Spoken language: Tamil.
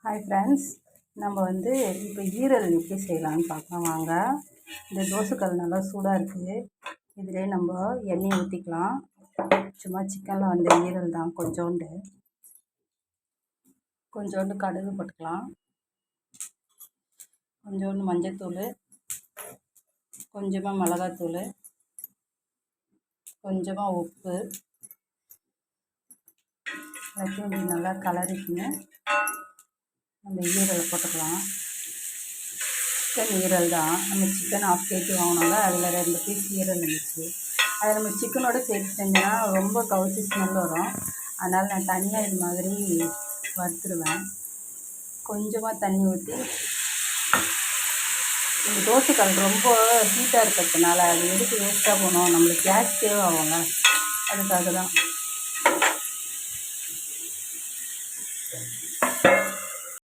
ஹாய் ஃப்ரெண்ட்ஸ், நம்ம இப்போ ஈரல் எப்படி செய்யலான்னு பார்க்கலாம் வாங்க. இந்த தோசைக்கல் நல்லா சூடாக இருக்குது. இதிலே நம்ம எண்ணெய் ஊற்றிக்கலாம். சும்மா சிக்கனில் ஈரல் தான். கொஞ்சோண்டு கடுகு போட்டுக்கலாம். கொஞ்சோண்டு மஞ்சத்தூள், கொஞ்சமாக மிளகாத்தூள், கொஞ்சமாக உப்பு எல்லாத்தையும் நல்லா கலரிக்குங்க. நம்ம ஈரலை போட்டுக்கலாம். சிக்கன் ஈரல் தான். நம்ம சிக்கன் 1/2 கேஜி வாங்கினாங்க. அதில் 2 பீஸ் ஈரல் இருந்துச்சு. அதை நம்ம சிக்கனோட சேர்த்து செஞ்சோன்னா ரொம்ப கவுச்சி ஸ்மெல் வரும். அதனால் நான் தனியாக இது மாதிரி வறுத்துருவேன். கொஞ்சமாக தண்ணி ஊற்றி, இந்த தோசைக்கல் ரொம்ப ஹீட்டாக இருக்கிறதுனால அது எதுக்கு வேஸ்ட்டாக போகணும், நம்மளுக்கு கேஸ் தேவை ஆகுங்க. அதுக்காக தான்.